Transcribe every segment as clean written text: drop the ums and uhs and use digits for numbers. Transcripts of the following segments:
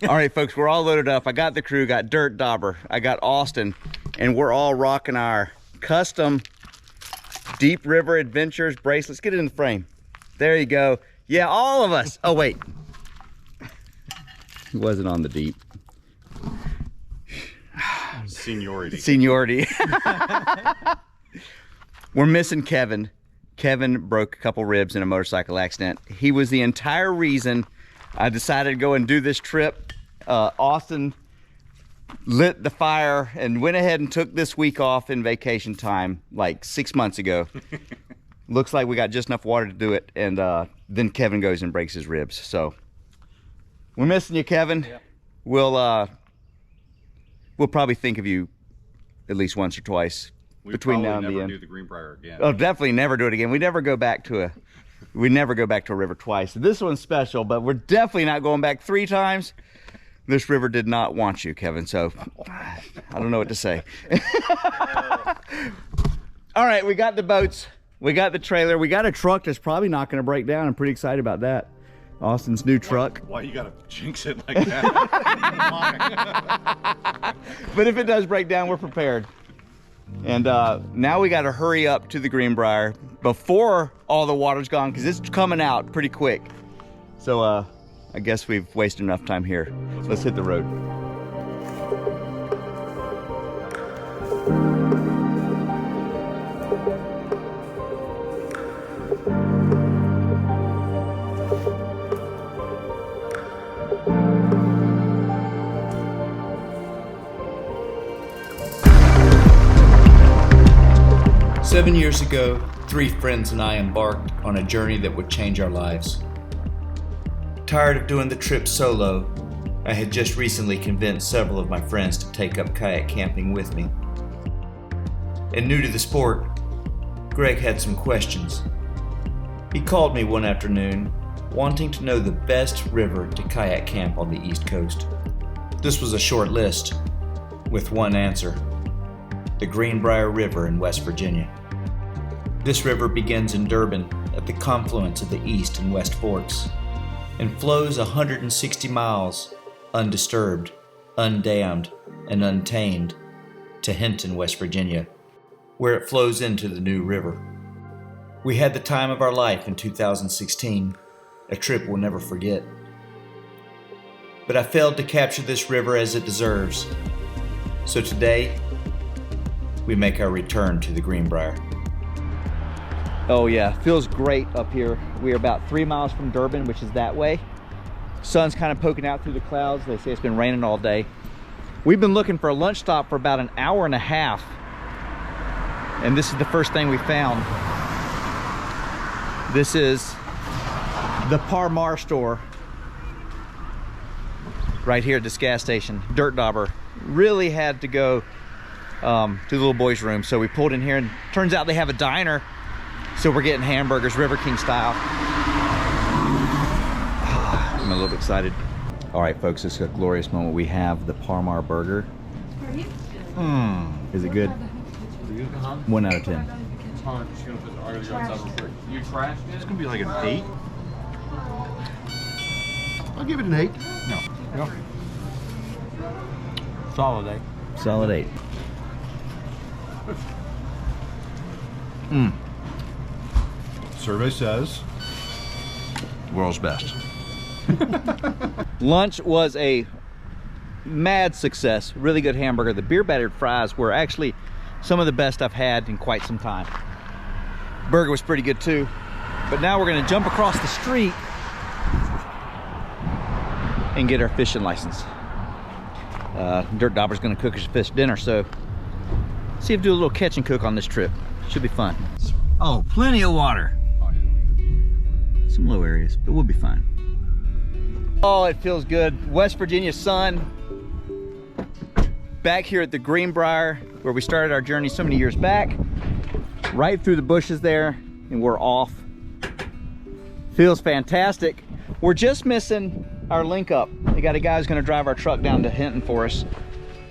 All right, folks, we're all loaded up. I got the crew, got Dirt Dauber, I got Austin, and we're all rocking our custom Deep River Adventures bracelets. Get it in the frame. There you go. Yeah, all of us. Oh, wait. He wasn't on the deep. Seniority. Seniority. We're missing Kevin. Kevin broke a couple ribs in a motorcycle accident. He was the entire reason I decided to go and do this trip. Austin lit the fire and went ahead and took this week off in vacation time like 6 months ago. Looks like we got just enough water to do it, and then Kevin goes and breaks his ribs. So we're missing you, Kevin. Yeah. We'll probably think of you at least once or twice between now and the end. Never do the Greenbrier again. Oh, definitely never do it again. We never go back to a river twice. This one's special, but we're definitely not going back 3 times. This river did not want you, Kevin, so I don't know what to say. All right, we got the boats, we got the trailer, we got a truck that's probably not going to break down. I'm pretty excited about that. Austin's new truck. Why you gotta jinx it like that? But if it does break down, we're prepared. And now we got to hurry up to the Greenbrier before all the water's gone, because it's coming out pretty quick. So I guess we've wasted enough time here. Let's hit the road. Seven years ago, 3 friends and I embarked on a journey that would change our lives. Tired of doing the trip solo, I had just recently convinced several of my friends to take up kayak camping with me. And new to the sport, Greg had some questions. He called me one afternoon, wanting to know the best river to kayak camp on the East Coast. This was a short list, with one answer: the Greenbrier River in West Virginia. This river begins in Durbin at the confluence of the East and West Forks and flows 160 miles undisturbed, undammed, and untamed to Hinton, West Virginia, where it flows into the New River. We had the time of our life in 2016, a trip we'll never forget. But I failed to capture this river as it deserves. So today, we make our return to the Greenbrier. Oh yeah, feels great up here. We are about 3 miles from Durbin, which is that way. Sun's kind of poking out through the clouds. They say it's been raining all day. We've been looking for a lunch stop for about an hour and a half, and this is the first thing we found. This is the Parmar store right here at this gas station. Dirt Dauber really had to go to the little boys' room, so we pulled in here, and turns out they have a diner. So we're getting hamburgers, River King style. I'm a little bit excited. All right, folks, this is a glorious moment. We have the Parmar burger. Is it good? 1 out of 10. It's gonna be like an 8. I'll give it an 8. No. Solid 8. Solid 8. Survey says World's best. Lunch was a mad success. Really good hamburger. The beer battered fries were actually some of the best I've had in quite some time. Burger was pretty good too. But now we're gonna jump across the street and get our fishing license. Dirt Dauber's gonna cook us a fish dinner, so see if we do a little catch and cook on this trip. Should be fun. Oh, plenty of water. Some low areas, but we'll be fine. Oh, it feels good. West Virginia sun. Back here at the Greenbrier, where we started our journey so many years back. Right through the bushes there, and we're off. Feels fantastic. We're just missing our link up. We got a guy who's gonna drive our truck down to Hinton for us.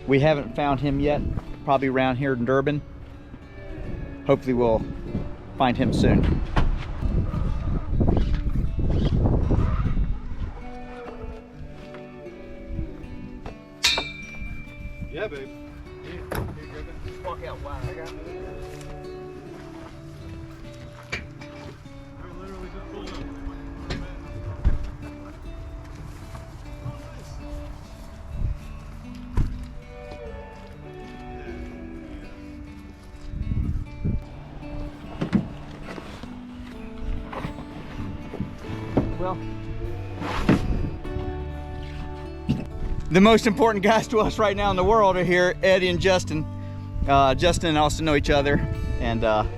We haven't found him yet, probably around here in Durbin. Hopefully we'll find him soon. Yeah, babe. Walk out wide. I got it. I literally just pulled up. Well, the most important guys to us right now in the world are here, Eddie and Justin. Justin and I also know each other, and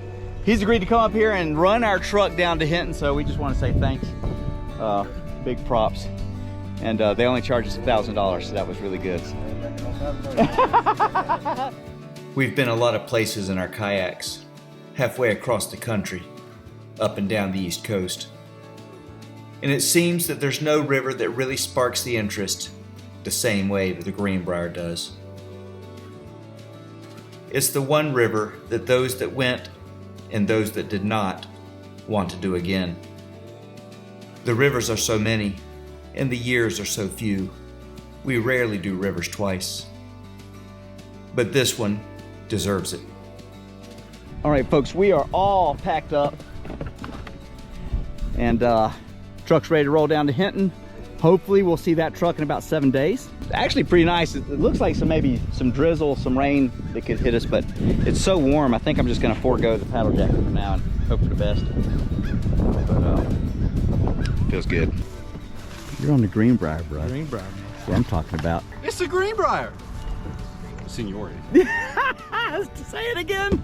he's agreed to come up here and run our truck down to Hinton, so we just want to say thanks. Big props. And they only charged us $1,000, so that was really good. We've been a lot of places in our kayaks, halfway across the country, up and down the East Coast. And it seems that there's no river that really sparks the interest the same way that the Greenbrier does. It's the one river that those that went and those that did not want to do again. The rivers are so many, and the years are so few. We rarely do rivers twice. But this one deserves it. All right, folks, we are all packed up, and truck's ready to roll down to Hinton. Hopefully we'll see that truck in about 7 days. Actually pretty nice. It looks like maybe some drizzle, some rain that could hit us, but it's so warm. I think I'm just gonna forego the paddle jacket for now and hope for the best. But feels good. You're on the Greenbrier, bro. Greenbrier. That's what I'm talking about. It's the Greenbrier. Seniority. Say it again.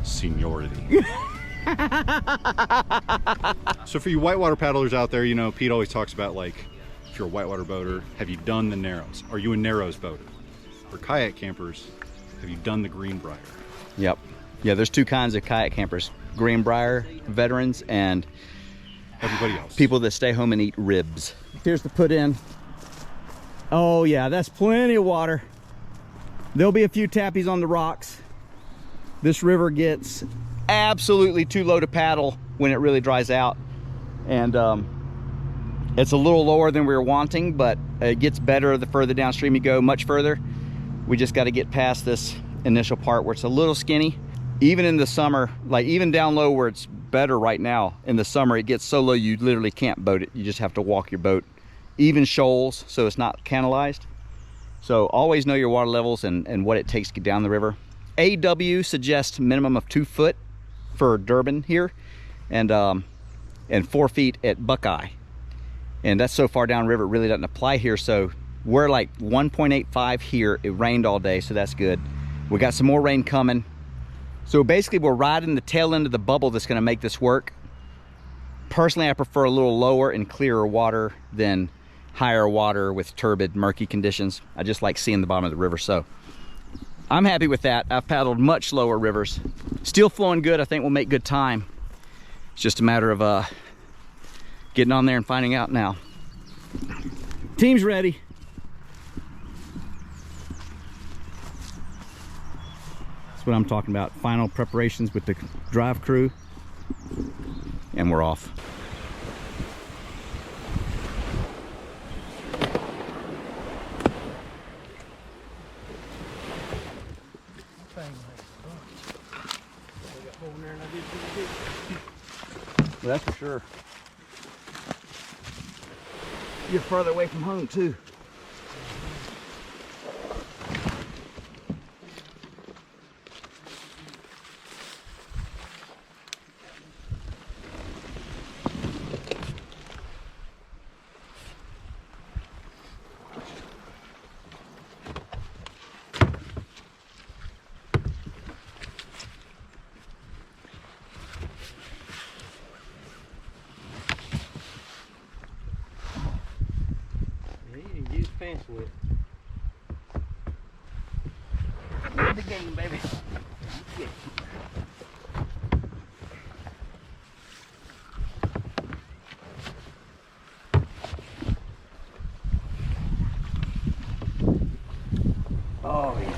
Seniority. So for you whitewater paddlers out there, you know, Pete always talks about, like, if you're a whitewater boater, have you done the Narrows? Are you a Narrows boater? For kayak campers, have you done the Greenbrier? Yep. Yeah, there's two kinds of kayak campers. Greenbrier veterans and Everybody else. people that stay home and eat ribs. Here's the put in. Oh yeah, that's plenty of water. There'll be a few tappies on the rocks. This river gets absolutely too low to paddle when it really dries out, and it's a little lower than we were wanting, but it gets better the further downstream you go, much further. We just got to get past this initial part where it's a little skinny. Even in the summer, like even down low where it's better right now, in the summer it gets so low you literally can't boat it. You just have to walk your boat. Even shoals, so it's not canalized. So always know your water levels and what it takes to get down the river. AW suggests minimum of 2 foot for Durbin here, and 4 feet at Buckeye. And that's so far down river, it really doesn't apply here. So we're like 1.85 here. It rained all day, so that's good. We got some more rain coming. So basically we're riding the tail end of the bubble that's gonna make this work. Personally, I prefer a little lower and clearer water than higher water with turbid, murky conditions. I just like seeing the bottom of the river, so I'm happy with that. I've paddled much lower rivers. Still flowing good. I think we'll make good time. It's just a matter of getting on there and finding out now. Team's ready. That's what I'm talking about. Final preparations with the drive crew, and we're off. Well, that's for sure. You're further away from home too. Fence with. The game, baby. Oh yeah.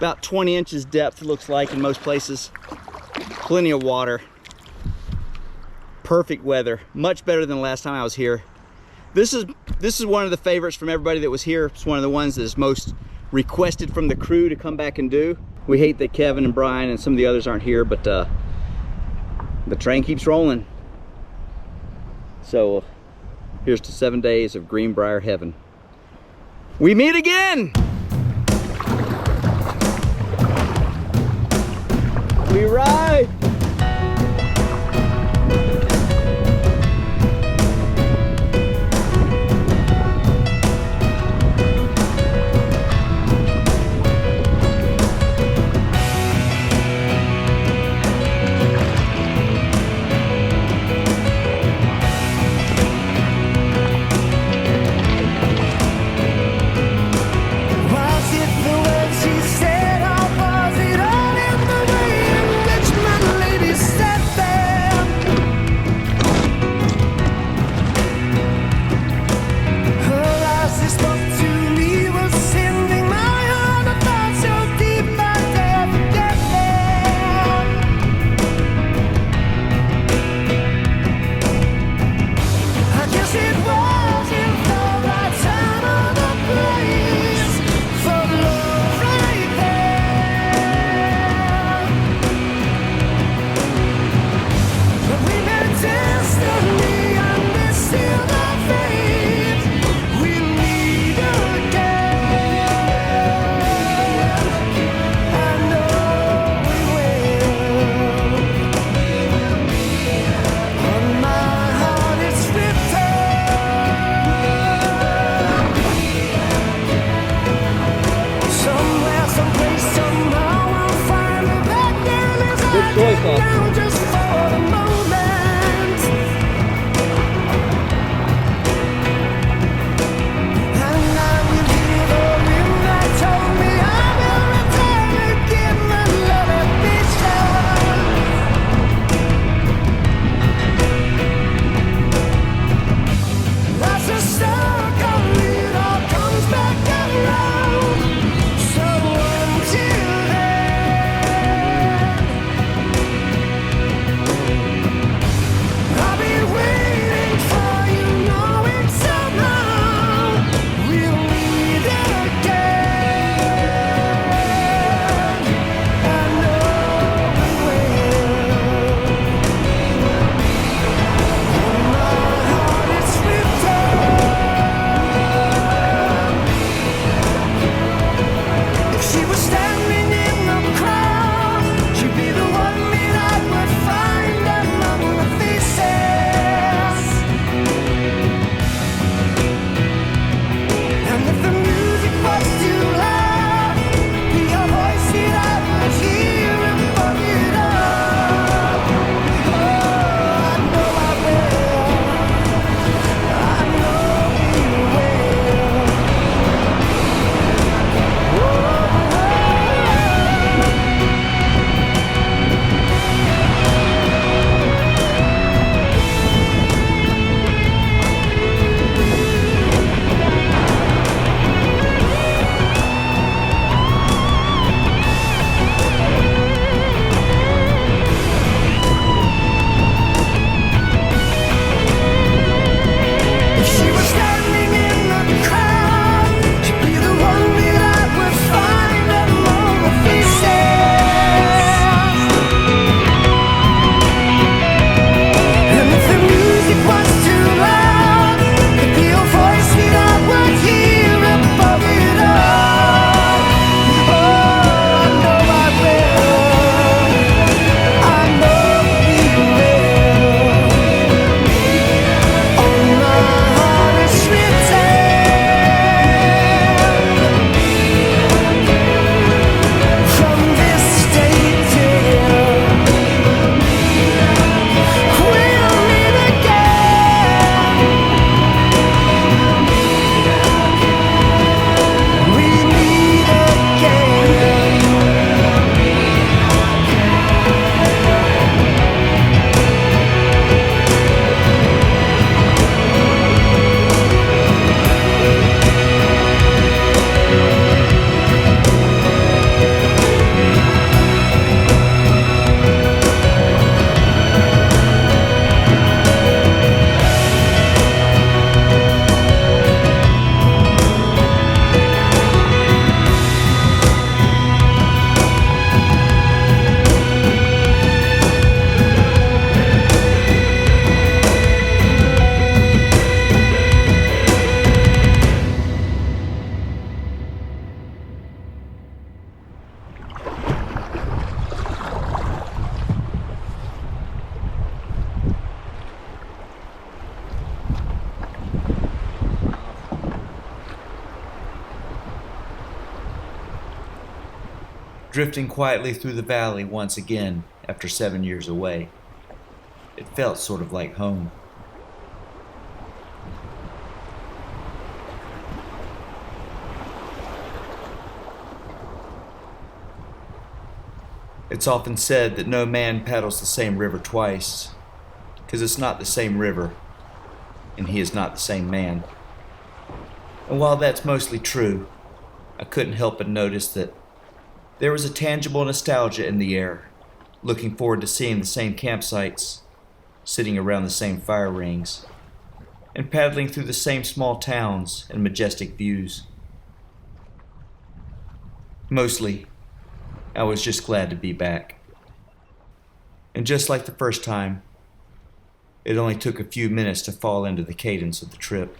About 20 inches depth, it looks like, in most places. Plenty of water. Perfect weather. Much better than the last time I was here. This is one of the favorites from everybody that was here. It's one of the ones that is most requested from the crew to come back and do. We hate that Kevin and Brian and some of the others aren't here, but the train keeps rolling. So here's to 7 days of Greenbrier heaven. We meet again. We ride. Was it the words she said, or was it all in the way in which my drifting quietly through the valley once again after 7 years away. It felt sort of like home. It's often said that no man paddles the same river twice, because it's not the same river, and he is not the same man. And while that's mostly true, I couldn't help but notice that there was a tangible nostalgia in the air, looking forward to seeing the same campsites, sitting around the same fire rings, and paddling through the same small towns and majestic views. Mostly, I was just glad to be back. And just like the first time, it only took a few minutes to fall into the cadence of the trip.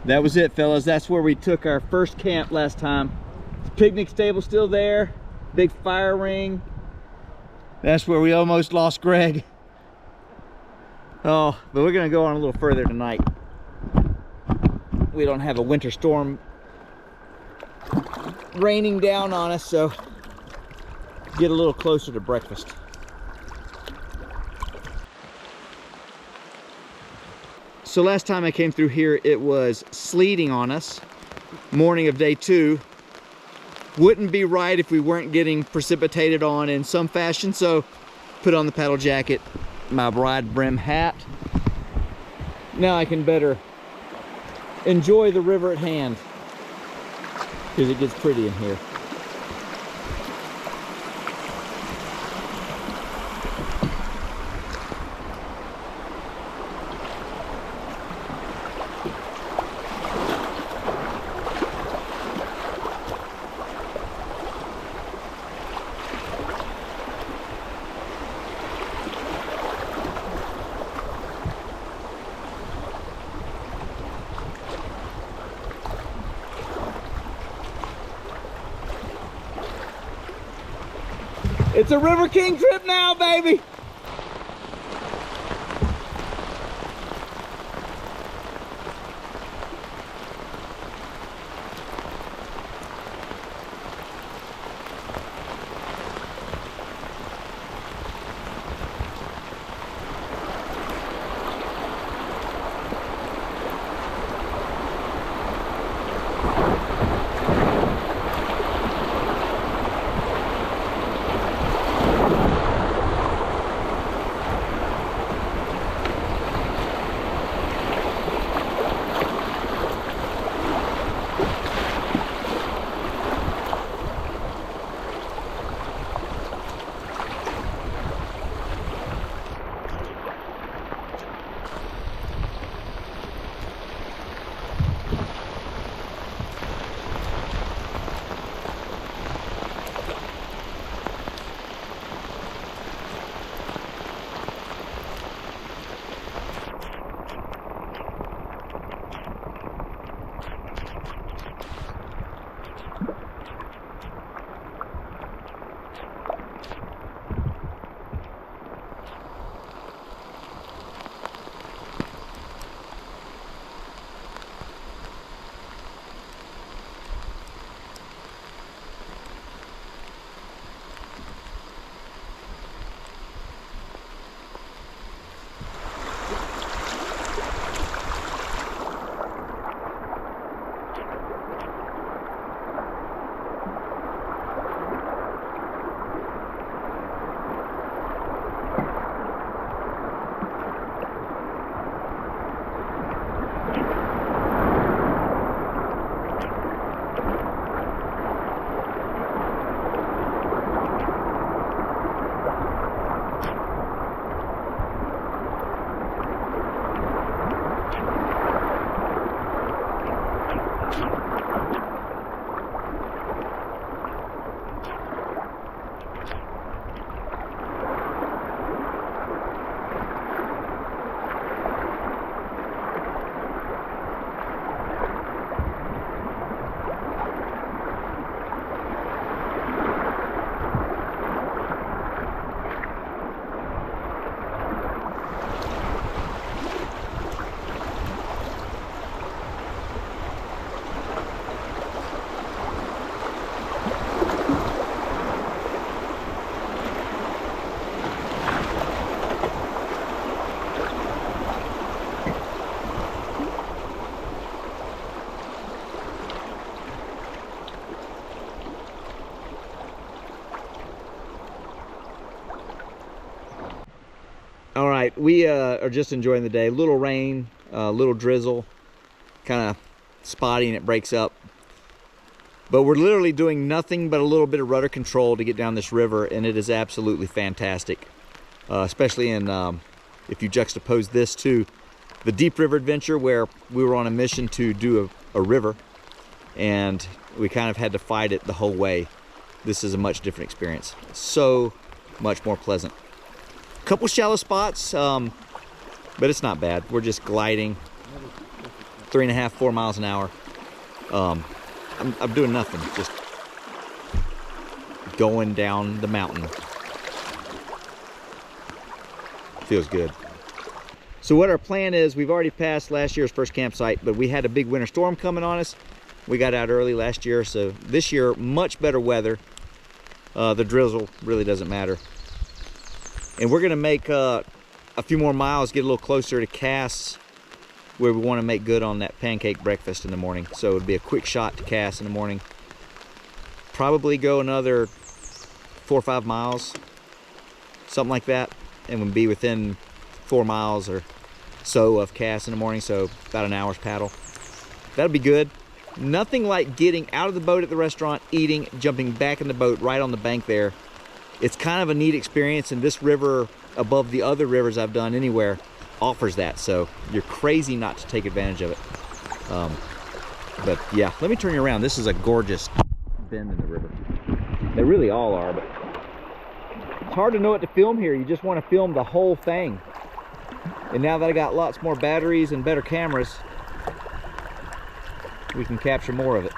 That was it, fellas. That's where we took our first camp last time. Picnic table still there, big fire ring. That's where we almost lost Greg. Oh, but we're gonna go on a little further tonight. We don't have a winter storm raining down on us, so get a little closer to breakfast. So last time I came through here, it was sleeting on us, morning of day 2. Wouldn't be right if we weren't getting precipitated on in some fashion, so put on the paddle jacket, my wide brim hat. Now I can better enjoy the river at hand, because it gets pretty in here. It's a River King trip now, baby! All right, we are just enjoying the day. Little rain, little drizzle, kind of spotty, and it breaks up. But we're literally doing nothing but a little bit of rudder control to get down this river, and it is absolutely fantastic. Especially in, if you juxtapose this to the Deep River adventure, where we were on a mission to do a river, and we kind of had to fight it the whole way. This is a much different experience. So much more pleasant. Couple shallow spots, but it's not bad. We're just gliding. 3.5, 4 miles an hour. I'm doing nothing, just going down the mountain. Feels good. So what our plan is, we've already passed last year's first campsite, but we had a big winter storm coming on us. We got out early last year, so this year, much better weather. The drizzle really doesn't matter. And we're gonna make a few more miles, get a little closer to Cass, where we wanna make good on that pancake breakfast in the morning. So it'd be a quick shot to Cass in the morning. Probably go another 4 or 5 miles, something like that, and we'll be within 4 miles or so of Cass in the morning, so about an hour's paddle. That'll be good. Nothing like getting out of the boat at the restaurant, eating, jumping back in the boat right on the bank there. It's kind of a neat experience, and this river, above the other rivers I've done anywhere, offers that, so you're crazy not to take advantage of it. But yeah, let me turn you around. This is a gorgeous bend in the river. They really all are, but it's hard to know what to film here. You just want to film the whole thing. And now that I got lots more batteries and better cameras, we can capture more of it.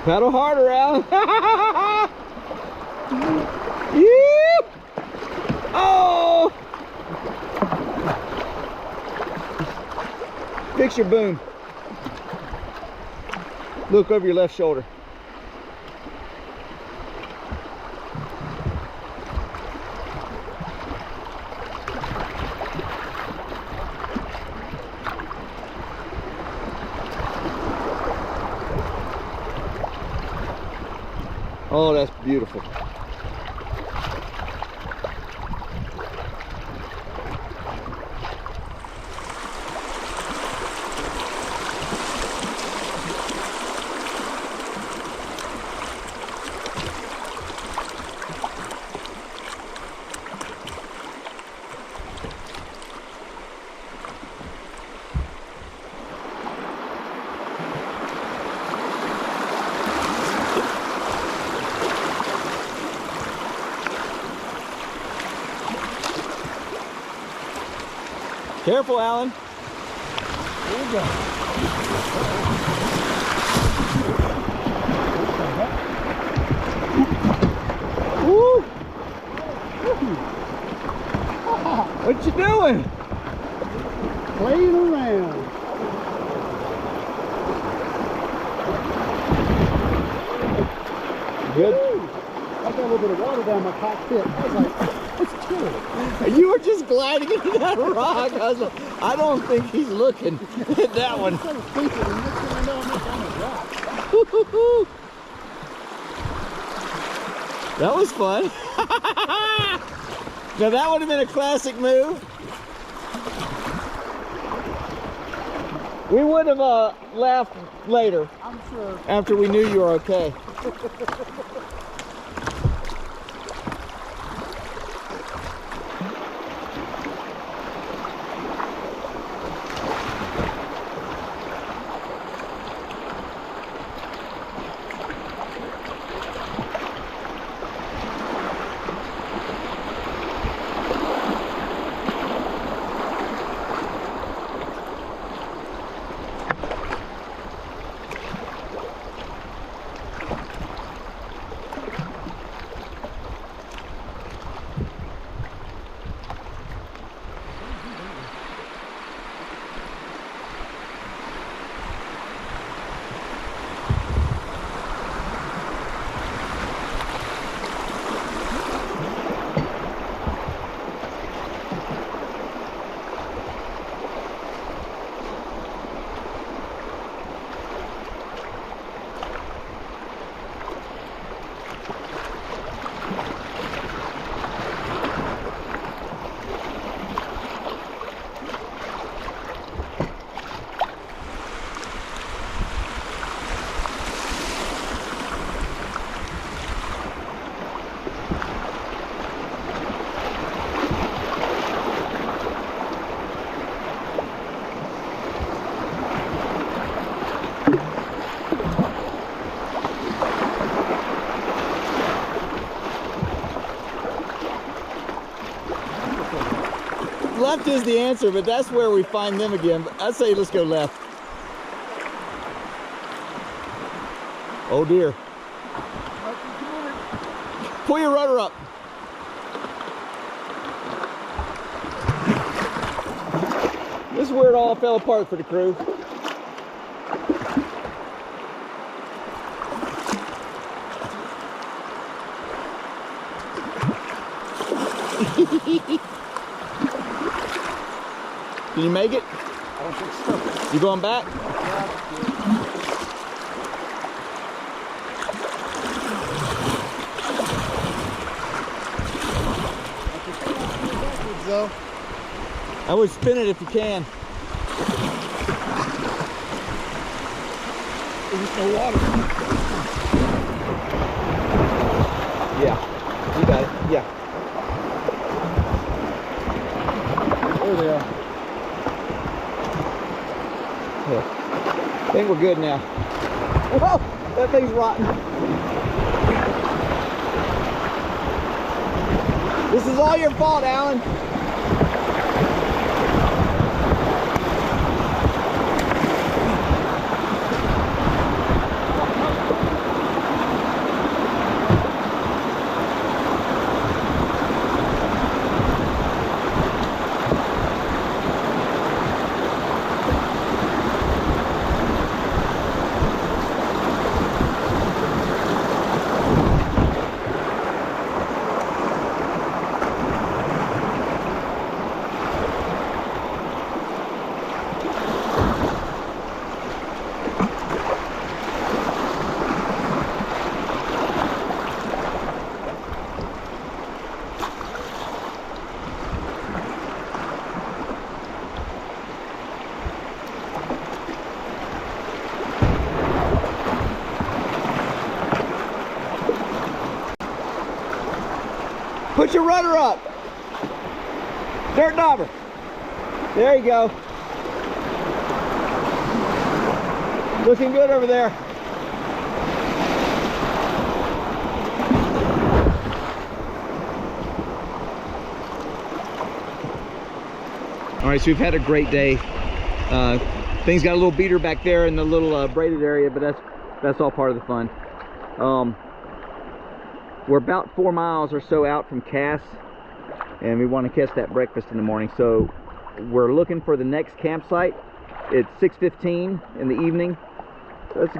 Paddle harder, Alan. Yep. Oh! Fix your boom. Look over your left shoulder. Oh, that's beautiful. Careful, Alan. Here we go. Woo! What you doing? Playing around. Good. I got a little bit of water down my cockpit. I was like, it's chilly. You were just gliding into that rock. I was like, I don't think he's looking at that one. I was thinking, and next thing I know, I'm up on a rock. Woo-hoo-hoo. That was fun. Now that would have been a classic move. We would have laughed later. I'm sure. After we knew you were okay. Left is the answer, but that's where we find them again. But I'd say let's go left. Oh dear. Pull your rudder up. This is where it all fell apart for the crew. Can you make it? I don't think so. You going back? So, I would spin it if you can. there's no water. Yeah, you got it. Yeah. There they are. I think we're good now. Whoa, that thing's rotten. This is all your fault, Alan. Put your rudder up. Dirt dauber. There you go. Looking good over there. All right, so we've had a great day. Things got a little beater back there in the little braided area, but that's all part of the fun. We're about 4 miles or so out from Cass, and we want to catch that breakfast in the morning. So we're looking for the next campsite. It's 6:15 in the evening. So that's a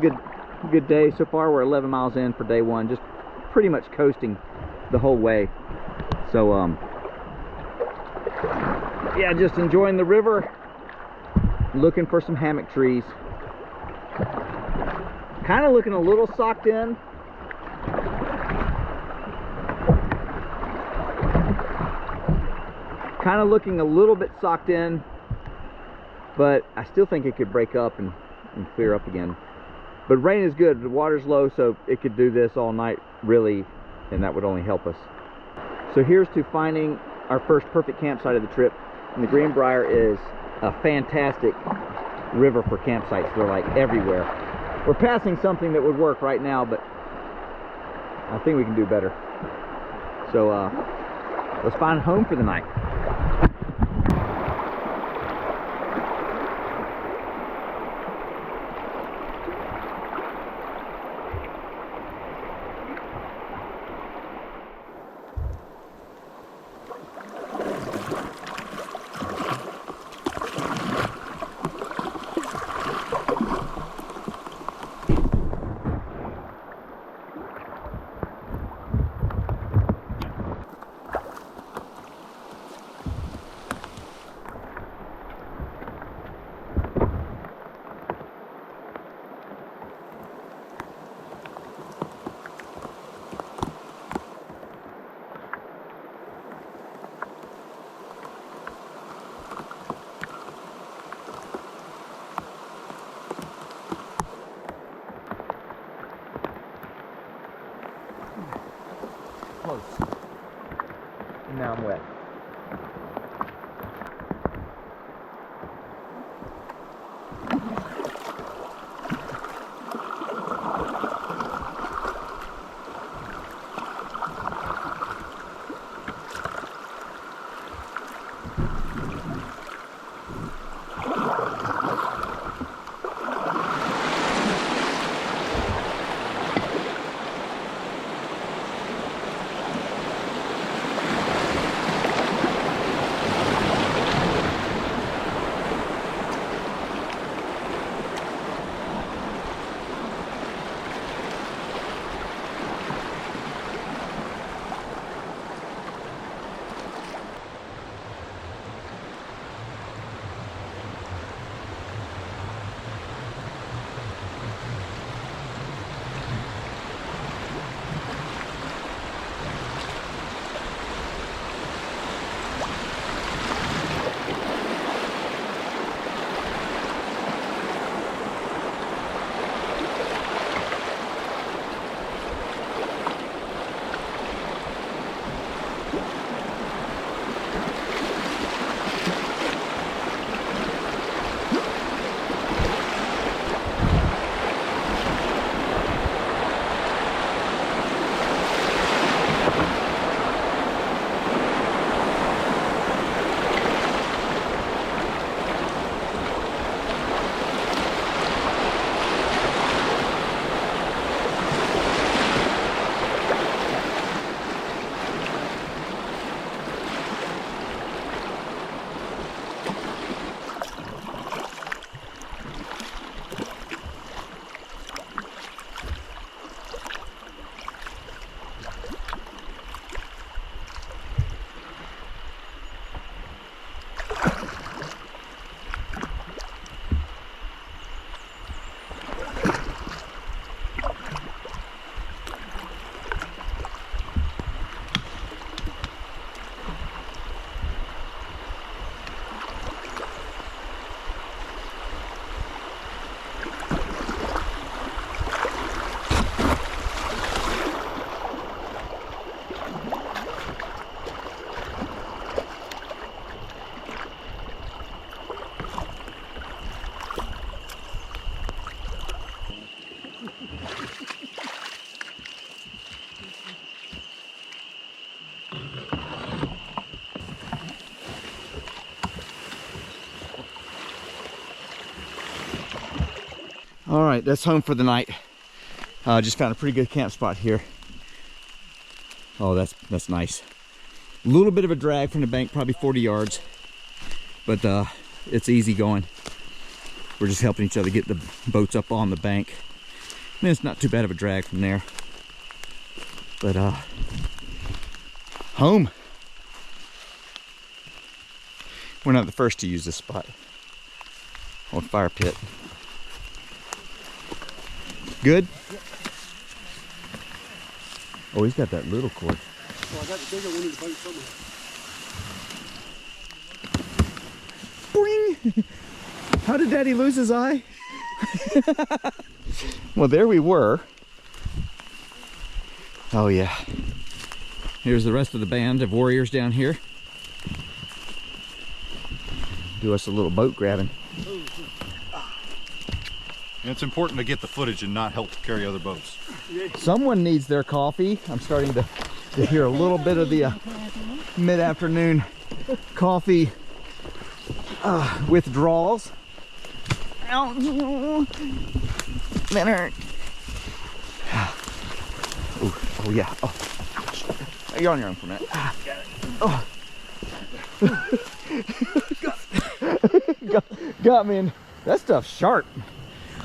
good day so far. We're 11 miles in for day one, just pretty much coasting the whole way. So yeah, just enjoying the river, looking for some hammock trees. Kind of looking a little socked in. Kind of looking a little bit socked in, but I still think it could break up and clear up again. But rain is good. The water's low, so it could do this all night, really, and that would only help us. So here's to finding our first perfect campsite of the trip. And the Greenbrier is a fantastic river for campsites. They're like everywhere. We're passing something that would work right now, but I think we can do better. So let's find a home for the night. Close. And now I'm wet. All right, that's home for the night. Just found a pretty good camp spot here. Oh, that's nice. A little bit of a drag from the bank, probably 40 yards, but it's easy going. We're just helping each other get the boats up on the bank. I mean, it's not too bad of a drag from there. But home. We're not the first to use this spot. Old fire pit. Good? Oh, he's got that little cord. Well, I got the bigger one in the boat somewhere. Boing! How did Daddy lose his eye? Well, there we were. Oh yeah. Here's the rest of the band of warriors down here. Do us a little boat grabbing. And it's important to get the footage and not help carry other boats. Someone needs their coffee. I'm starting to hear a little bit of the mid-afternoon coffee withdrawals. Ow. That hurt. Oh yeah. Oh, ouch. You're on your own for a minute. Oh. got me in. That stuff's sharp.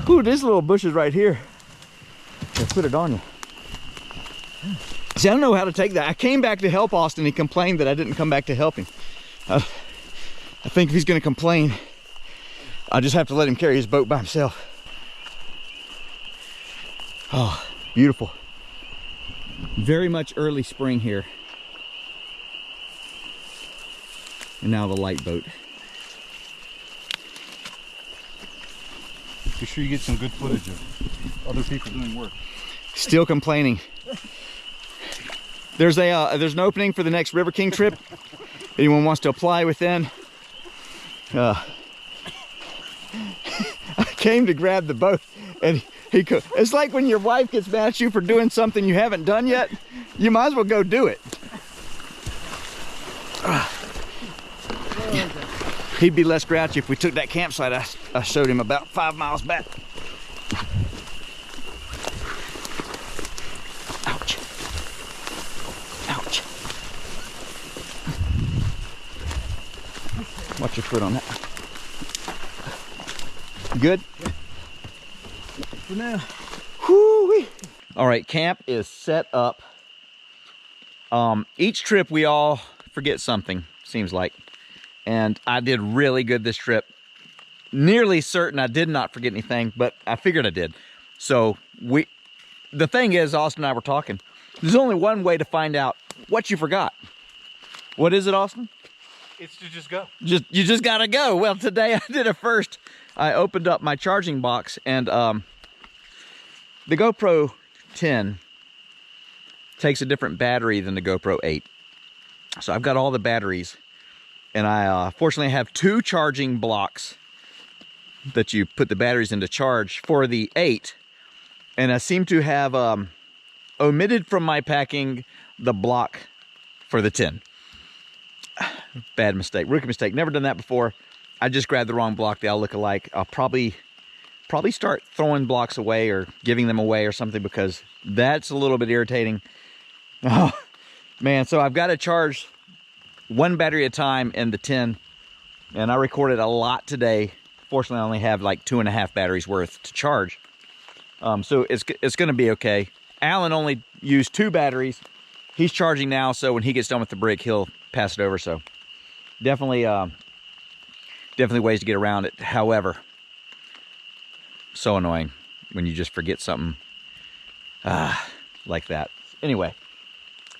Ooh, this little bush is right here. Let's put it on you. See, I don't know how to take that. I came back to help Austin. He complained that I didn't come back to help him. I think if he's going to complain, I just have to let him carry his boat by himself. Oh, beautiful. Very much early spring here. And now the light boat. Be sure you get some good footage of other people doing work. Still complaining. There's an opening for the next River King trip. Anyone wants to apply within? I came to grab the boat, and it's like when your wife gets mad at you for doing something you haven't done yet. You might as well go do it. He'd be less grouchy if we took that campsite I showed him about 5 miles back. Ouch. Ouch. Watch your foot on that. Good? For now. Whoo-wee. All right, camp is set up. Each trip we all forget something, seems like. And I did really good this trip. Nearly certain I did not forget anything, but I figured I did. So the thing is, Austin and I were talking. There's only one way to find out what you forgot. What is it, Austin? It's to just go. You just gotta go. Well, today I did it first. I opened up my charging box, and the GoPro 10 takes a different battery than the GoPro 8. So I've got all the batteries. And I fortunately have 2 charging blocks that you put the batteries into charge for the 8. And I seem to have omitted from my packing the block for the 10. Bad mistake, rookie mistake. Never done that before. I just grabbed the wrong block. They all look alike. I'll probably start throwing blocks away or giving them away or something, because that's a little bit irritating. Oh, man, so I've got to charge 1 battery at a time in the 10, and I recorded a lot today. Fortunately, I only have like 2.5 batteries worth to charge, so it's going to be okay. Alan only used 2 batteries. He's charging now, so when he gets done with the brick, he'll pass it over. So definitely ways to get around it. However, so annoying when you just forget something like that. Anyway,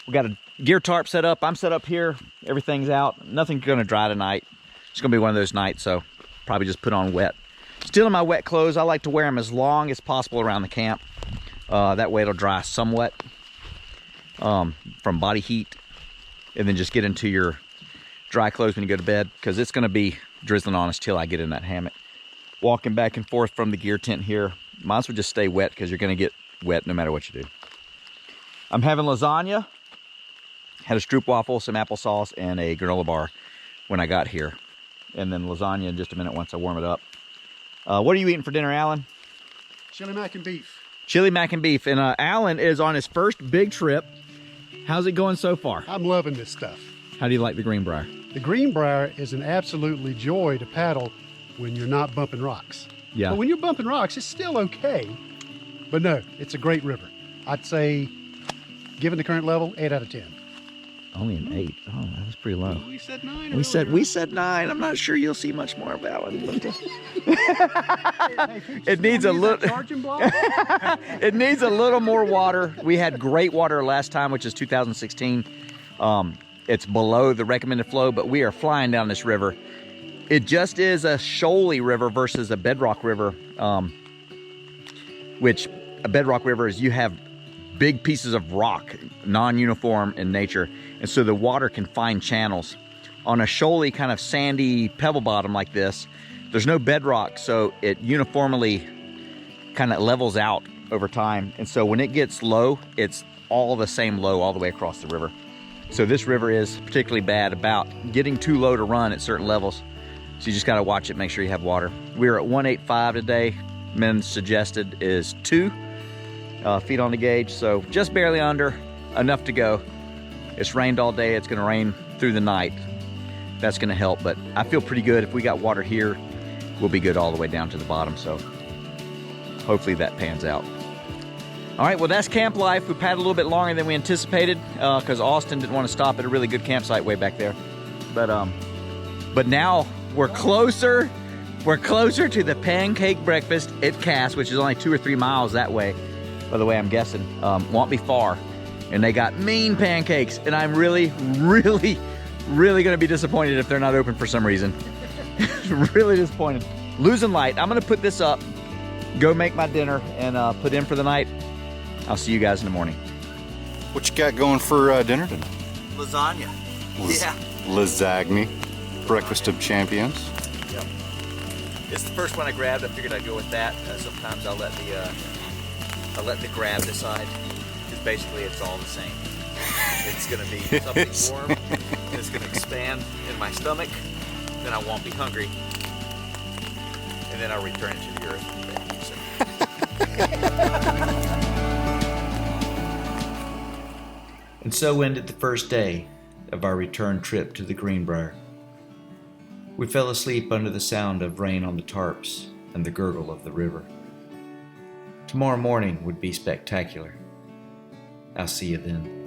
we got a gear tarp set up. I'm set up here. Everything's out. Nothing's going to dry tonight. It's going to be one of those nights, so probably just put on wet. Still in my wet clothes. I like to wear them as long as possible around the camp. That way it'll dry somewhat from body heat, and then just get into your dry clothes when you go to bed, because it's going to be drizzling on us till I get in that hammock. Walking back and forth from the gear tent here. Might as well just stay wet, because you're going to get wet no matter what you do. I'm having lasagna. Had a stroopwafel, some applesauce, and a granola bar when I got here. And then lasagna in just a minute once I warm it up. What are you eating for dinner, Alan? Chili mac and beef. Chili mac and beef. And Alan is on his first big trip. How's it going so far? I'm loving this stuff. How do you like the Greenbrier? The Greenbrier is an absolutely joy to paddle when you're not bumping rocks. Yeah. But when you're bumping rocks, it's still okay. But no, it's a great river. I'd say, given the current level, 8 out of 10. Only an 8. Oh, that was pretty low. We said 9. We said 9. I'm not sure you'll see much more of Alan. It needs a little. It needs a little more water. We had great water last time, which is 2016. It's below the recommended flow, but we are flying down this river. It just is a shoaly river versus a bedrock river, which a bedrock river is you have big pieces of rock, non-uniform in nature, and so the water can find channels. On a shoaly kind of sandy pebble bottom like this, there's no bedrock, so it uniformly kind of levels out over time, and so when it gets low, it's all the same low all the way across the river. So this river is particularly bad about getting too low to run at certain levels, so you just got to watch it, make sure you have water. We're at 185 today. Men suggested is 2 feet on the gauge, so just barely under, enough to go. It's rained all day. It's going to rain through the night. That's going to help, but I feel pretty good. If we got water here, we'll be good all the way down to the bottom, so hopefully that pans out. All right, well, that's camp life. We paddled a little bit longer than we anticipated because Austin didn't want to stop at a really good campsite way back there. But now we're closer. We're closer to the pancake breakfast at Cass, which is only 2 or 3 miles that way. By the way, I'm guessing, won't be far. And they got mean pancakes, and I'm really gonna be disappointed if they're not open for some reason. Really disappointed. Losing light. I'm gonna put this up, go make my dinner, and put in for the night. I'll see you guys in the morning. What you got going for dinner tonight? Lasagna. Yeah. Lasagna. Breakfast of champions. Yep. It's the first one I grabbed. I figured I'd go with that. Sometimes I'll let the grab decide, because basically it's all the same. It's gonna be something warm, and it's gonna expand in my stomach, then I won't be hungry, and then I'll return it to the earth. And so ended the first day of our return trip to the Greenbrier. We fell asleep under the sound of rain on the tarps and the gurgle of the river. Tomorrow morning would be spectacular. I'll see you then.